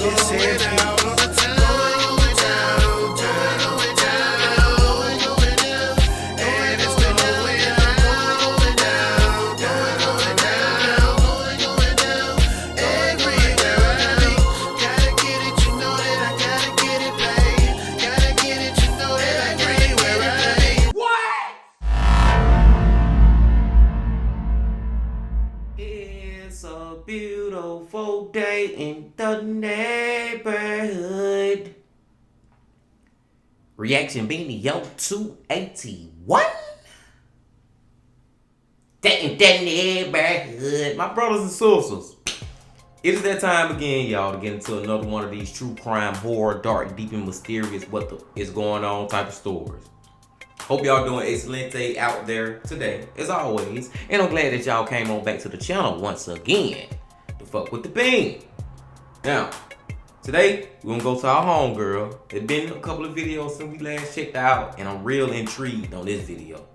It's a beautiful day in the neighborhood. Reaction Beanie Yo 281. Day in the neighborhood. My brothers and sisters, it is that time again, y'all, to get into another one of these true crime, horror, dark, deep, and mysterious what is going on type of stories. Hope y'all doing excelente out there today, as always. And I'm glad that y'all came on back to the channel once again to fuck with the bean. Now, today, we're gonna go to our homegirl. It's been a couple of videos since we last checked out, and I'm real intrigued on this video.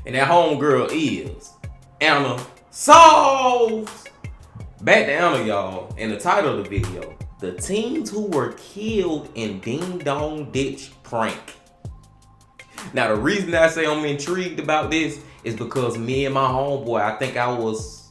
And that homegirl is Anna Solves. Back to Anna, y'all, and the title of the video, The Teens Who Were Killed in Ding Dong Ditch Prank. Now, the reason I say I'm intrigued about this is because me and my homeboy, I think I was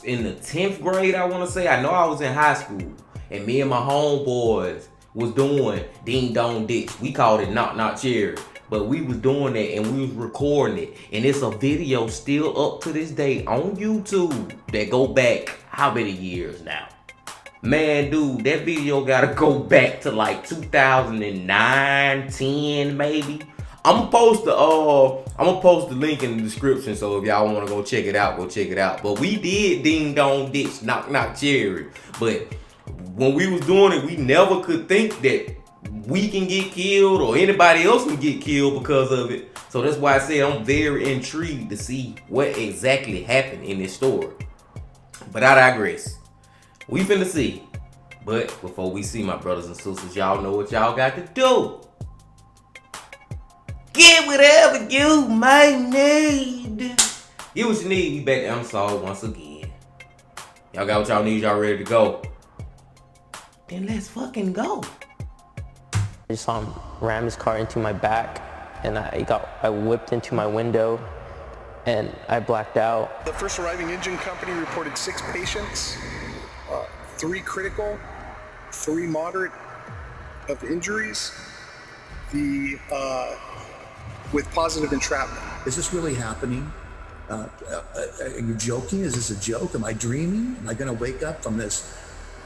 in the 10th grade, I want to say. I know I was in high school. And me and my homeboys was doing Ding Dong Ditch. We called it Knock Knock Cherry. But we was doing it and we was recording it. And it's a video still up to this day on YouTube that go back how many years now? Man, dude, that video gotta go back to like 2009, 10 maybe. I'm gonna post the link in the description, so if y'all wanna go check it out, go check it out. But we did Ding Dong Ditch, Knock Knock Cherry. But when we was doing it, we never could think that we can get killed or anybody else can get killed because of it. So that's why I say I'm very intrigued to see what exactly happened in this story. But I digress. We finna see. But before we see, my brothers and sisters, y'all know what y'all got to do. Get whatever you might need. Get what you need. We back to Anna Solves once again. Y'all got what y'all need. Y'all ready to go? Then let's fucking go. I just saw him ram his car into my back, and I whipped into my window, and I blacked out. The first arriving engine company reported 6 patients, 3 critical, 3 moderate of injuries, with positive entrapment. Is this really happening? Are you joking? Is this a joke? Am I dreaming? Am I going to wake up from this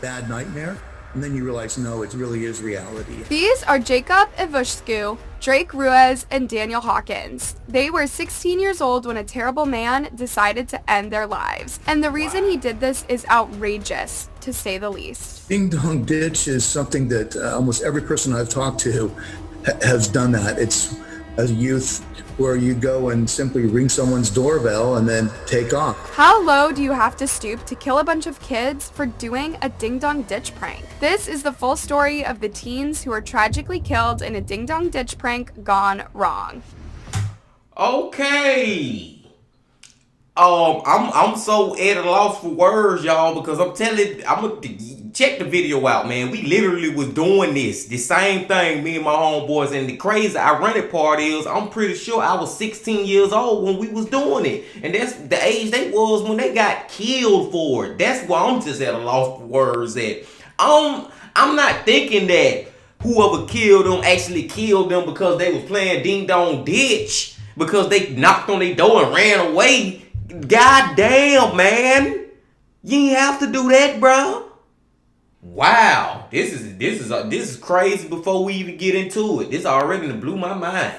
bad nightmare? And then you realize, no, it really is reality. These are Jacob Ivushku, Drake Ruiz, and Daniel Hawkins. They were 16 years old when a terrible man decided to end their lives. And the reason he did this is outrageous, to say the least. Ding Dong Ditch is something that almost every person I've talked to has done that. It's a youth where you go and simply ring someone's doorbell and then take off. How low do you have to stoop to kill a bunch of kids for doing a Ding Dong Ditch prank? This is the full story of the teens who were tragically killed in a Ding Dong Ditch prank gone wrong. Okay. I'm so at a loss for words, y'all, because I'm gonna check the video out, man. We literally was doing the same thing, me and my homeboys, and the crazy ironic part is I'm pretty sure I was 16 years old when we was doing it. And that's the age they was when they got killed for it. That's why I'm just at a loss for words at. I'm not thinking that whoever killed them actually killed them because they was playing Ding Dong Ditch, because they knocked on their door and ran away. God damn, man. You ain't have to do that, bro. Wow. This is crazy before we even get into it. This already blew my mind.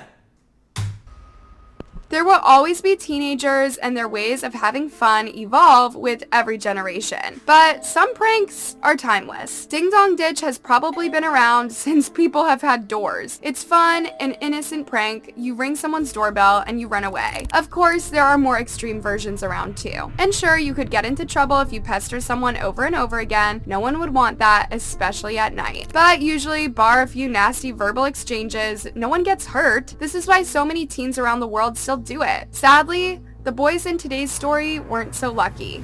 There will always be teenagers, and their ways of having fun evolve with every generation. But some pranks are timeless. Ding Dong Ditch has probably been around since people have had doors. It's fun, an innocent prank. You ring someone's doorbell and you run away. Of course, there are more extreme versions around too. And sure, you could get into trouble if you pester someone over and over again. No one would want that, especially at night. But usually, bar a few nasty verbal exchanges, no one gets hurt. This is why so many teens around the world still do it. Sadly, the boys in today's story weren't so lucky.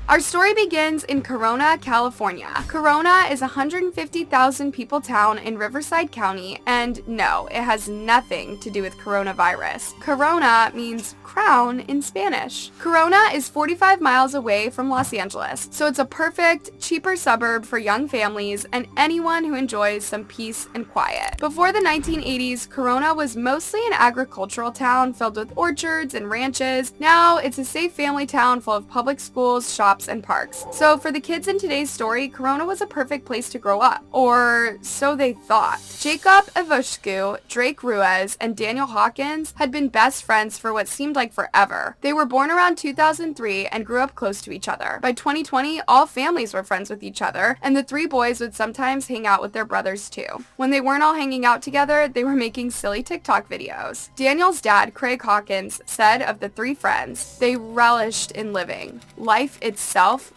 Our story begins in Corona, California. Corona is a 150,000 people town in Riverside County, and no, it has nothing to do with coronavirus. Corona means crown in Spanish. Corona is 45 miles away from Los Angeles, so it's a perfect, cheaper suburb for young families and anyone who enjoys some peace and quiet. Before the 1980s, Corona was mostly an agricultural town filled with orchards and ranches. Now it's a safe family town full of public schools, shops, and parks. So for the kids in today's story, Corona was a perfect place to grow up. Or so they thought. Jacob Ivoshku, Drake Ruiz, and Daniel Hawkins had been best friends for what seemed like forever. They were born around 2003 and grew up close to each other. By 2020, all families were friends with each other, and the three boys would sometimes hang out with their brothers too. When they weren't all hanging out together, they were making silly TikTok videos. Daniel's dad, Craig Hawkins, said of the three friends, they relished in living. Life itself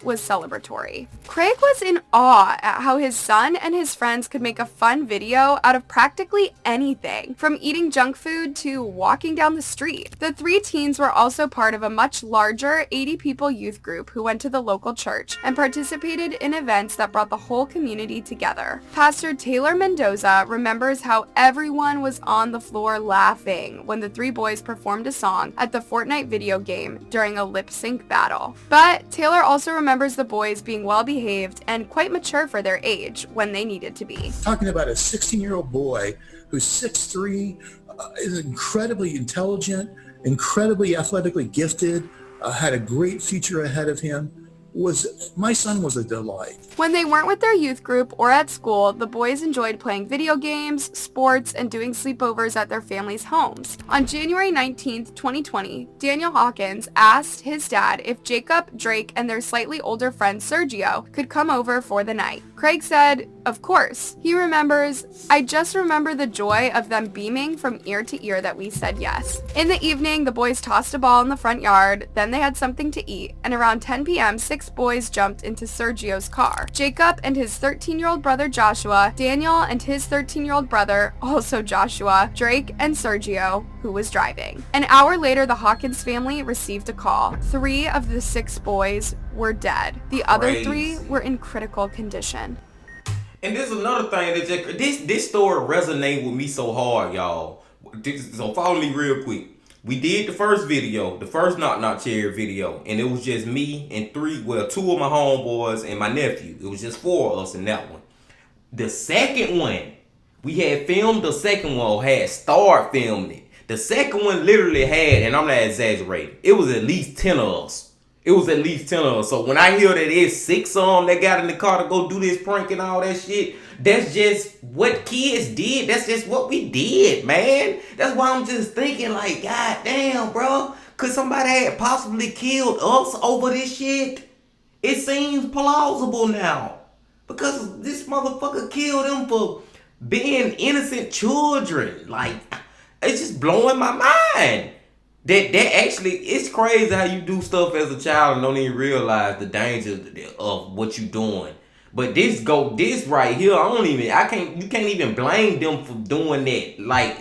was celebratory. Craig was in awe at how his son and his friends could make a fun video out of practically anything, from eating junk food to walking down the street. The three teens were also part of a much larger 80-people youth group who went to the local church and participated in events that brought the whole community together. Pastor Taylor Mendoza remembers how everyone was on the floor laughing when the three boys performed a song at the Fortnite video game during a lip-sync battle. But Taylor also remembers the boys being well-behaved and quite mature for their age when they needed to be. Talking about a 16-year-old boy who's 6'3", is incredibly intelligent, incredibly athletically gifted, had a great future ahead of him. My son was a delight. When they weren't with their youth group or at school, the boys enjoyed playing video games, sports, and doing sleepovers at their families' homes. On January 19th, 2020, Daniel Hawkins asked his dad if Jacob, Drake, and their slightly older friend Sergio could come over for the night. Craig said, of course. He remembers, I just remember the joy of them beaming from ear to ear that we said yes. In the evening, the boys tossed a ball in the front yard, then they had something to eat, and around 10 p.m., 6 boys jumped into Sergio's car. Jacob and his 13-year-old brother Joshua, Daniel and his 13-year-old brother, also Joshua, Drake, and Sergio, who was driving. An hour later, the Hawkins family received a call. 3 of the 6 boys were dead. The other 3 were in critical condition. And this is another thing that this story resonates with me so hard, y'all. So follow me real quick. We did the first video, the first Knock Knock Cherry video, and it was just me and 2 of my homeboys and my nephew. It was just 4 of us in that one. The second one, we had filmed the second one, or had started filming it. The second one literally had, and I'm not exaggerating, it was at least 10 of us. It was at least 10 of us. So when I hear that it's 6 of them that got in the car to go do this prank and all that shit, that's just what kids did. That's just what we did, man. That's why I'm just thinking like, God damn, bro. Could somebody have possibly killed us over this shit? It seems plausible now. Because this motherfucker killed them for being innocent children. Like, it's just blowing my mind. That actually, it's crazy how you do stuff as a child and don't even realize the danger of what you doing. But this right here, you can't even blame them for doing that. Like,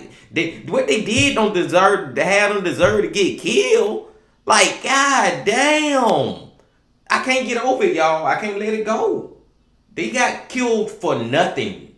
what they did don't deserve to have them deserve to get killed. Like, god damn. I can't get over it, y'all. I can't let it go. They got killed for nothing.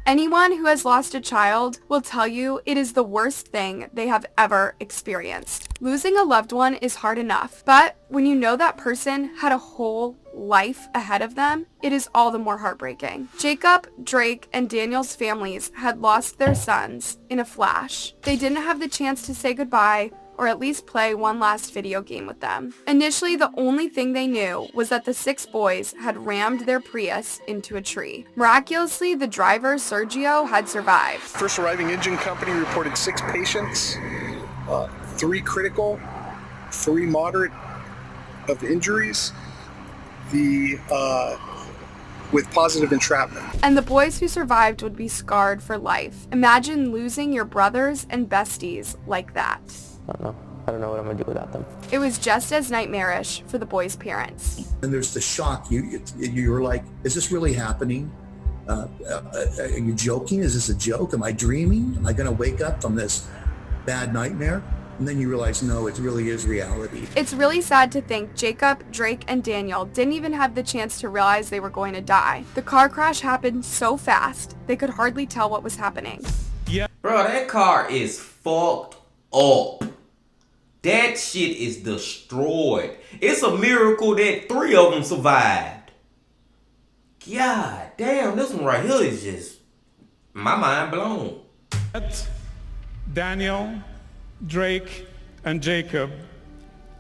Anyone who has lost a child will tell you it is the worst thing they have ever experienced. Losing a loved one is hard enough, but when you know that person had a whole life ahead of them, it is all the more heartbreaking. Jacob, Drake, and Daniel's families had lost their sons in a flash. They didn't have the chance to say goodbye or at least play one last video game with them. Initially, the only thing they knew was that the 6 boys had rammed their Prius into a tree. Miraculously, the driver, Sergio, had survived. First arriving engine company reported 6 patients, 3 critical, 3 moderate of injuries, with positive entrapment. And the boys who survived would be scarred for life. Imagine losing your brothers and besties like that. I don't know what I'm gonna do without them. It was just as nightmarish for the boys' parents. And there's the shock. You're like, is this really happening? Are you joking? Is this a joke? Am I dreaming? Am I going to wake up from this bad nightmare? And then you realize, no, it really is reality. It's really sad to think Jacob, Drake, and Daniel didn't even have the chance to realize they were going to die. The car crash happened so fast, they could hardly tell what was happening. Bro, that car is fucked up. That shit is destroyed. It's a miracle that 3 of them survived. God damn, this one right here is just my mind blown. Daniel, Drake, and Jacob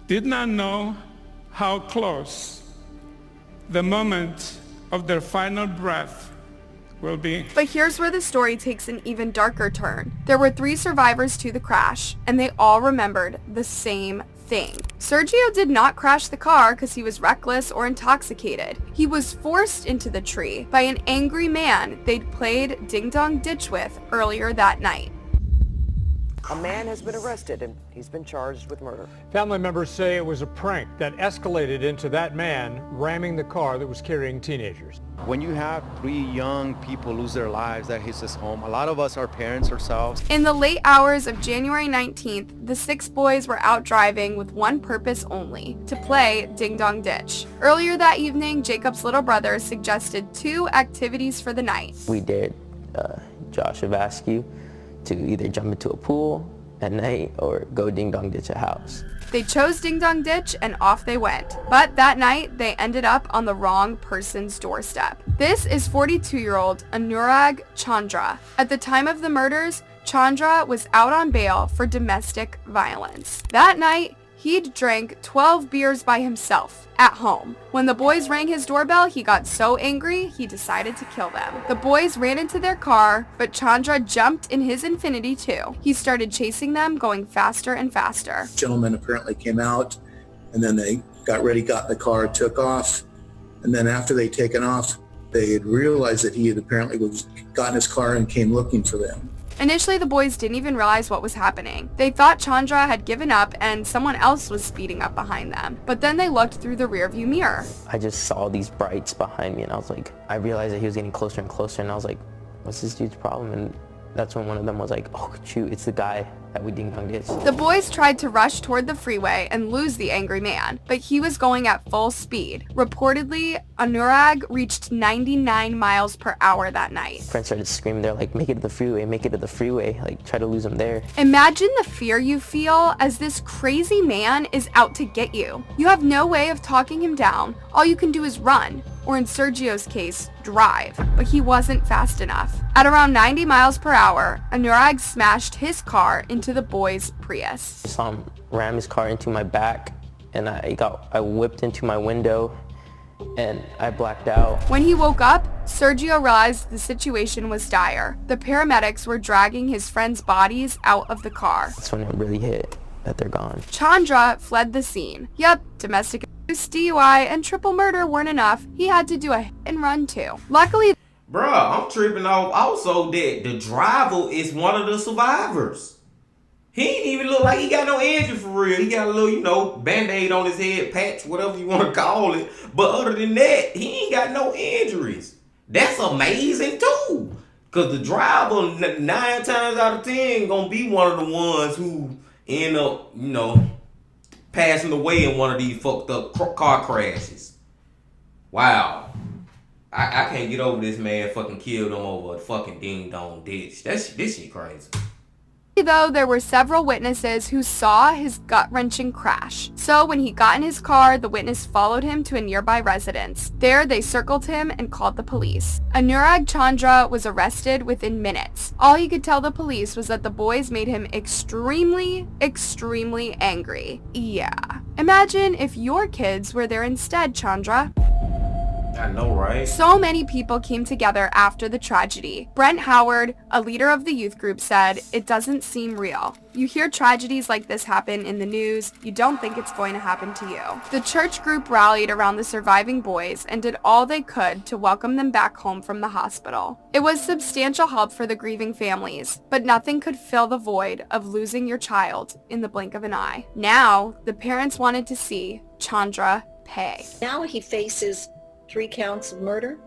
did not know how close the moment of their final breath will be. But here's where the story takes an even darker turn. There were 3 survivors to the crash, and they all remembered the same thing. Sergio did not crash the car because he was reckless or intoxicated. He was forced into the tree by an angry man they'd played Ding Dong Ditch with earlier that night. A man has been arrested and he's been charged with murder. Family members say it was a prank that escalated into that man ramming the car that was carrying teenagers. When you have 3 young people lose their lives, that hits us home. A lot of us are parents ourselves. In the late hours of January 19th, the 6 boys were out driving with one purpose only, to play Ding Dong Ditch. Earlier that evening, Jacob's little brother suggested 2 activities for the night. We dared Josh Avascu to either jump into a pool at night or go Ding Dong Ditch a house. They chose Ding Dong Ditch and off they went. But that night, they ended up on the wrong person's doorstep. This is 42-year-old Anurag Chandra. At the time of the murders, Chandra was out on bail for domestic violence. That night, he'd drank 12 beers by himself at home. When the boys rang his doorbell, he got so angry, he decided to kill them. The boys ran into their car, but Chandra jumped in his Infiniti too. He started chasing them, going faster and faster. Gentlemen apparently came out, and then they got ready, got in the car, took off. And then after they'd taken off, they had realized that he had apparently got in his car and came looking for them. Initially, the boys didn't even realize what was happening. They thought Chandra had given up and someone else was speeding up behind them. But then they looked through the rearview mirror. I just saw these brights behind me and I realized that he was getting closer and closer and I was like, what's this dude's problem? And that's when one of them was like, oh shoot, it's the guy that we Ding Dong Ditch. The boys tried to rush toward the freeway and lose the angry man, but he was going at full speed. Reportedly, Anurag reached 99 miles per hour that night. Friends started screaming, they're like, make it to the freeway, make it to the freeway, like try to lose him there. Imagine the fear you feel as this crazy man is out to get you. You have no way of talking him down. All you can do is run, or in Sergio's case, drive, but he wasn't fast enough. At around 90 miles per hour, Anurag smashed his car into the boys' Prius. I saw him ram his car into my back and I whipped into my window and I blacked out. When he woke up, Sergio realized the situation was dire. The paramedics were dragging his friends' bodies out of the car. That's when it really hit that they're gone. Chandra fled the scene. Yep, domestic abuse, DUI, and triple murder weren't enough. He had to do a hit and run too. Luckily, Bruh, I'm tripping off also that the driver is one of the survivors. He ain't even look like he got no injury for real. He got a little, Band-Aid on his head, patch, whatever you want to call it. But other than that, he ain't got no injuries. That's amazing too. Because the driver, 9 times out of 10, gonna be one of the ones who end up, passing away in one of these fucked up car crashes. Wow. I can't get over this man fucking killed him over a fucking Ding Dong Ditch. This shit crazy. though, there were several witnesses who saw his gut-wrenching crash. So when he got in his car, the witness followed him to a nearby residence. There, they circled him and called the police. Anurag Chandra was arrested within minutes. All he could tell the police was that the boys made him extremely, extremely angry. Yeah. Imagine if your kids were there instead, Chandra. I know, right? So many people came together after the tragedy. Brent Howard, a leader of the youth group, said, "It doesn't seem real. You hear tragedies like this happen in the news, you don't think it's going to happen to you." The church group rallied around the surviving boys and did all they could to welcome them back home from the hospital. It was substantial help for the grieving families, but nothing could fill the void of losing your child in the blink of an eye. Now, the parents wanted to see Chandra pay. Now he faces 3 counts of murder.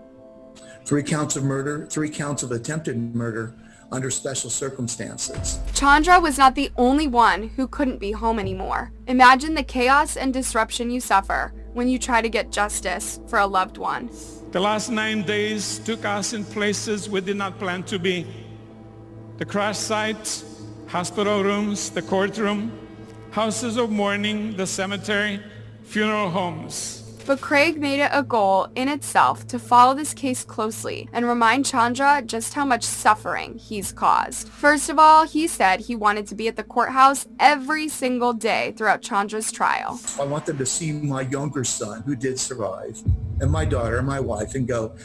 3 counts of murder, 3 counts of attempted murder, under special circumstances. Chandra was not the only one who couldn't be home anymore. Imagine the chaos and disruption you suffer when you try to get justice for a loved one. The last 9 days took us in places we did not plan to be. The crash site, hospital rooms, the courtroom, houses of mourning, the cemetery, funeral homes. But Craig made it a goal in itself to follow this case closely and remind Chandra just how much suffering he's caused. First of all, he said he wanted to be at the courthouse every single day throughout Chandra's trial. I want them to see my younger son, who did survive, and my daughter and my wife, and go,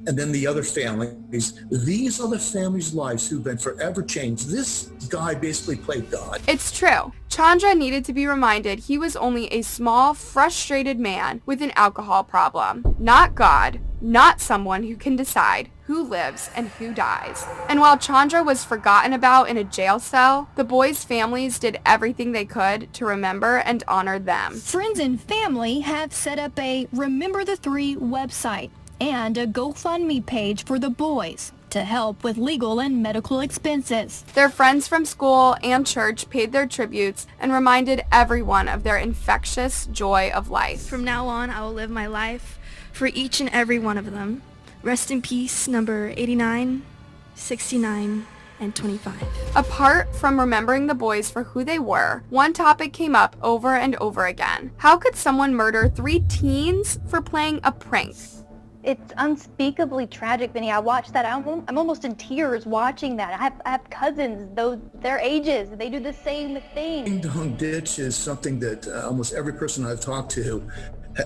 and then the other families. These are the families' lives who've been forever changed. This guy basically played God. It's true. Chandra needed to be reminded he was only a small, frustrated man with an alcohol problem. Not God, not someone who can decide who lives and who dies. And while Chandra was forgotten about in a jail cell, the boys' families did everything they could to remember and honor them. Friends and family have set up a Remember the Three website and a GoFundMe page for the boys to help with legal and medical expenses. Their friends from school and church paid their tributes and reminded everyone of their infectious joy of life. From now on, I will live my life for each and every one of them. Rest in peace, number 89, 69, and 25. Apart from remembering the boys for who they were, one topic came up over and over again. How could someone murder 3 teens for playing a prank? It's unspeakably tragic, Vinny. I watched that. I'm almost in tears watching that. I have cousins, though their ages. They do the same thing. Ding Dong Ditch is something that almost every person I've talked to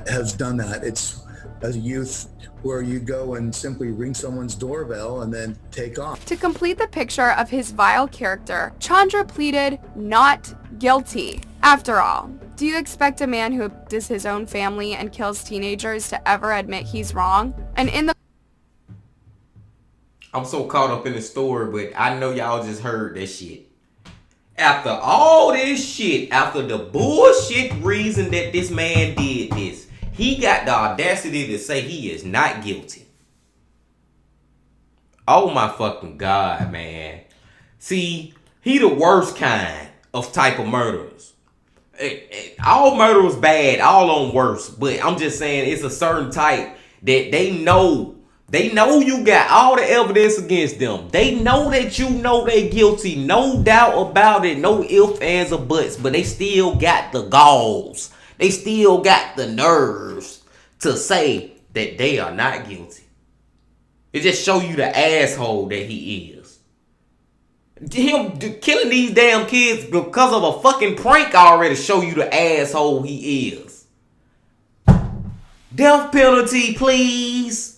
has done that. It's as a youth where you go and simply ring someone's doorbell and then take off. To complete the picture of his vile character, Chandra pleaded not guilty. After all, do you expect a man who abducts his own family and kills teenagers to ever admit he's wrong? And in the... I'm so caught up in the story, but I know y'all just heard that shit. After all this shit, after the bullshit reason that this man did this, he got the audacity to say he is not guilty. Oh my fucking God, man. See, he the worst kind of type of murderers. All murderers bad, all on worse. But I'm just saying it's a certain type that they know you got all the evidence against them. They know that you know they guilty. No doubt about it. No ifs, ands, or buts. But they still got the galls. They still got the nerves to say that they are not guilty. It just show you the asshole that he is. Him killing these damn kids because of a fucking prank already show you the asshole he is. Death penalty, please.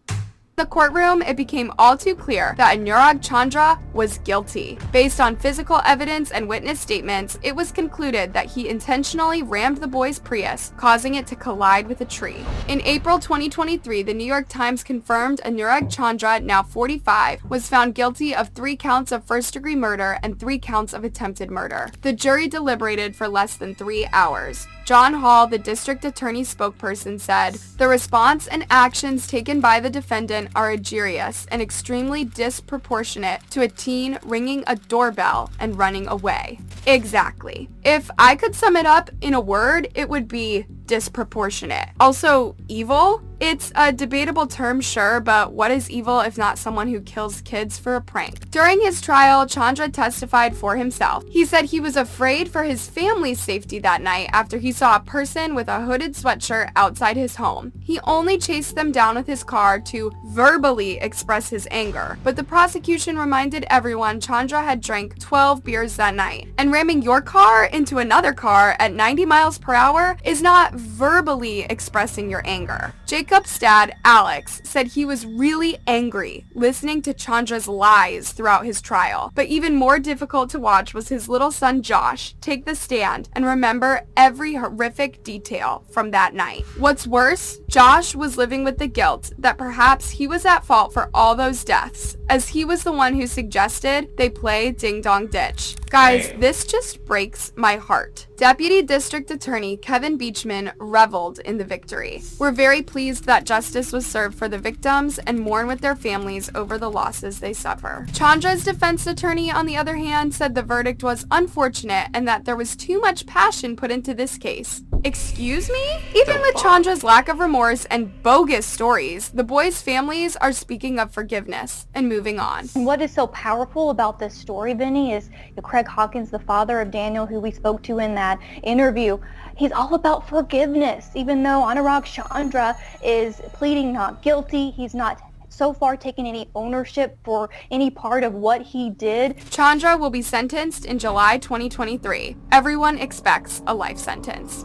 In the courtroom, it became all too clear that Anurag Chandra was guilty. Based on physical evidence and witness statements, it was concluded that he intentionally rammed the boy's Prius, causing it to collide with a tree. In April 2023, the New York Times confirmed Anurag Chandra, now 45, was found guilty of 3 counts of first-degree murder and 3 counts of attempted murder. The jury deliberated for less than 3 hours. John Hall, the district attorney's spokesperson, said, "The response and actions taken by the defendant are egregious and extremely disproportionate to a teen ringing a doorbell and running away." Exactly. If I could sum it up in a word, it would be disproportionate. Also, evil? It's a debatable term, sure, but what is evil if not someone who kills kids for a prank? During his trial, Chandra testified for himself. He said he was afraid for his family's safety that night after he saw a person with a hooded sweatshirt outside his home. He only chased them down with his car to verbally express his anger, but the prosecution reminded everyone Chandra had drank 12 beers that night. And ramming your car into another car at 90 miles per hour is not verbally expressing your anger. Jacob's dad, Alex, said he was really angry listening to Chandra's lies throughout his trial. But even more difficult to watch was his little son, Josh, take the stand and remember every horrific detail from that night. What's worse, Josh was living with the guilt that perhaps he was at fault for all those deaths, as he was the one who suggested they play Ding Dong Ditch. Guys, this just breaks my heart. Deputy District Attorney Kevin Beachman nation reveled in the victory. We're very pleased that justice was served for the victims and mourn with their families over the losses they suffer. Chandra's defense attorney, on the other hand, said the verdict was unfortunate and that there was too much passion put into this case. Excuse me? Even with Chandra's lack of remorse and bogus stories, the boys' families are speaking of forgiveness and moving on. And what is so powerful about this story, Vinny, is Craig Hawkins, the father of Daniel, who we spoke to in that interview, he's all about forgiveness. Even though Anurag Chandra is pleading not guilty, he's not so far taken any ownership for any part of what he did. Chandra will be sentenced in July 2023. Everyone expects a life sentence.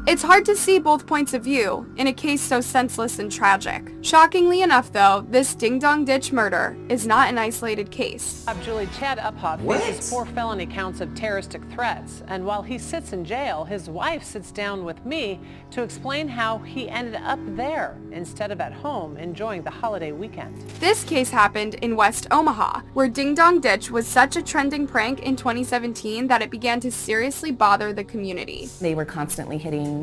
It's hard to see both points of view in a case so senseless and tragic. Shockingly enough, though, this Ding Dong Ditch murder is not an isolated case. Julie, Chad Uphoff faces 4 felony counts of terroristic threats, and while he sits in jail, his wife sits down with me to explain how he ended up there instead of at home enjoying the holiday weekend. This case happened in West Omaha, where Ding Dong Ditch was such a trending prank in 2017 that it began to seriously bother the community. They were constantly hitting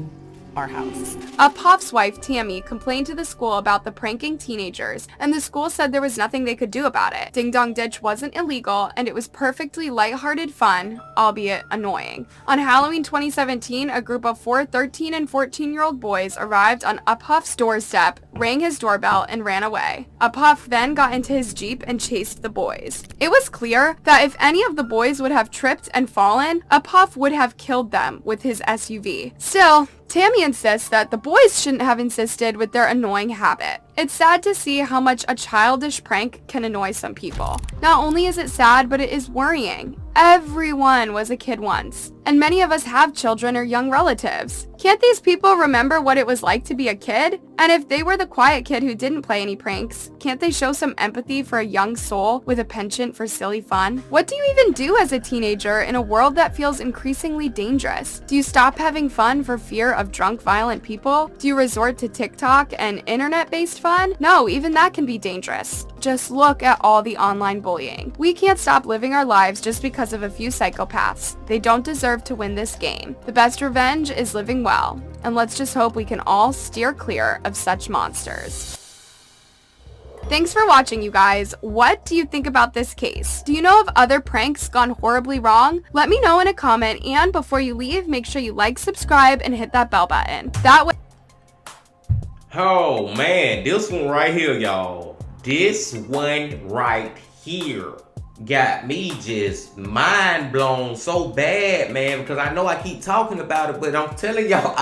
our house. Uphoff's wife, Tammy, complained to the school about the pranking teenagers, and the school said there was nothing they could do about it. Ding Dong Ditch wasn't illegal, and it was perfectly lighthearted fun, albeit annoying. On Halloween 2017, a group of 4 13 and 14-year-old boys arrived on Uphoff's doorstep, rang his doorbell, and ran away. Uphoff then got into his Jeep and chased the boys. It was clear that if any of the boys would have tripped and fallen, Uphoff would have killed them with his SUV. Still, Tammy insists that the boys shouldn't have insisted with their annoying habit. It's sad to see how much a childish prank can annoy some people. Not only is it sad, but it is worrying. Everyone was a kid once, and many of us have children or young relatives. Can't these people remember what it was like to be a kid? And if they were the quiet kid who didn't play any pranks, can't they show some empathy for a young soul with a penchant for silly fun? What do you even do as a teenager in a world that feels increasingly dangerous? Do you stop having fun for fear of drunk, violent people? Do you resort to TikTok and internet-based fun? No, even that can be dangerous. Just look at all the online bullying. We can't stop living our lives just because of a few psychopaths. They don't deserve to win this game. The best revenge is living well, and let's just hope we can all steer clear of such monsters. Thanks for watching, you guys. What do you think about this case? Do you know of other pranks gone horribly wrong? Let me know in a comment, and before you leave, make sure you like, subscribe, and hit that bell button. That way... Oh man, this one right here, y'all. This one right here got me just mind blown so bad, man, because I know I keep talking about it, but I'm telling y'all,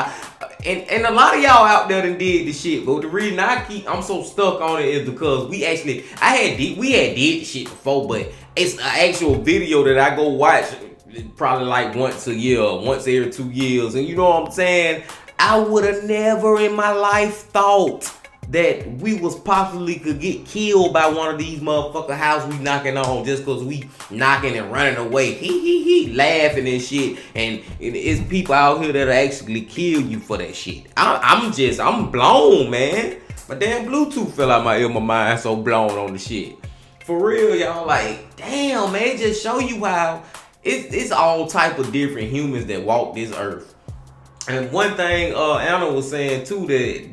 and a lot of y'all out there done did the shit, but the reason I'm so stuck on it is because we had did the shit before, but it's an actual video that I go watch probably like once a year, once every 2 years, and you know what I'm saying? I would have never in my life thought that we was possibly could get killed by one of these motherfucker house we knocking on just cause we knocking and running away. Laughing and shit. And it's people out here that'll actually kill you for that shit. I'm blown, man. My damn Bluetooth fell out my ear, my mind so blown on the shit. For real, y'all, like, damn, man, just show you how it's all type of different humans that walk this earth. And one thing Anna was saying too, that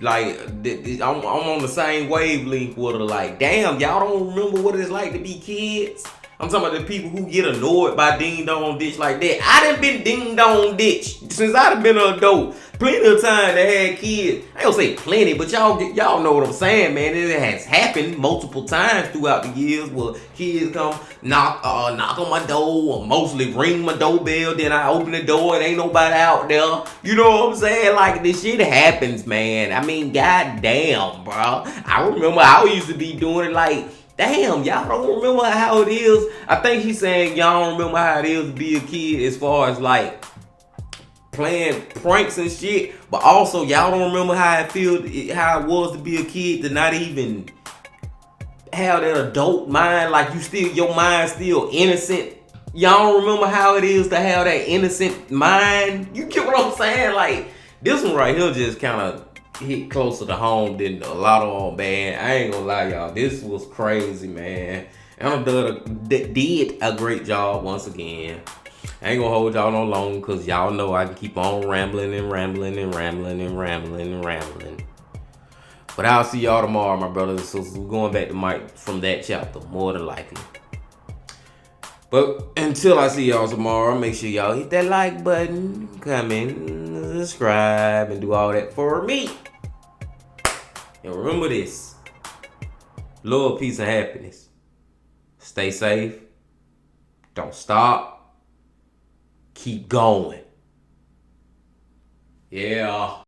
like I'm on the same wavelength with her, like, damn, y'all don't remember what it's like to be kids? I'm talking about the people who get annoyed by Ding Dong Ditch like that. I done been Ding Dong Ditch since I done been an adult. Plenty of time that had kids. I don't say plenty, but y'all know what I'm saying, man. It has happened multiple times throughout the years where kids come knock on my door, or mostly ring my doorbell, then I open the door and ain't nobody out there. You know what I'm saying? Like, this shit happens, man. I mean, goddamn, bro. I remember I used to be doing it like, damn, y'all don't remember how it is. I think he's saying y'all don't remember how it is to be a kid as far as like playing pranks and shit, but also y'all don't remember how it was to be a kid to not even have that adult mind, like your mind still innocent. Y'all don't remember how it is to have that innocent mind. You get what I'm saying? Like, this one right here just kind of hit closer to home than a lot of them, man. I ain't gonna lie, y'all. This was crazy, man. And did a great job once again. I ain't gonna hold y'all no long because y'all know I can keep on rambling and rambling and rambling and rambling and rambling. But I'll see y'all tomorrow, my brothers and sisters. We're going back to Mike from that chapter, more than likely. But until I see y'all tomorrow, make sure y'all hit that like button, comment, subscribe, and do all that for me. And remember this: love, peace, and happiness. Stay safe. Don't stop. Keep going. Yeah.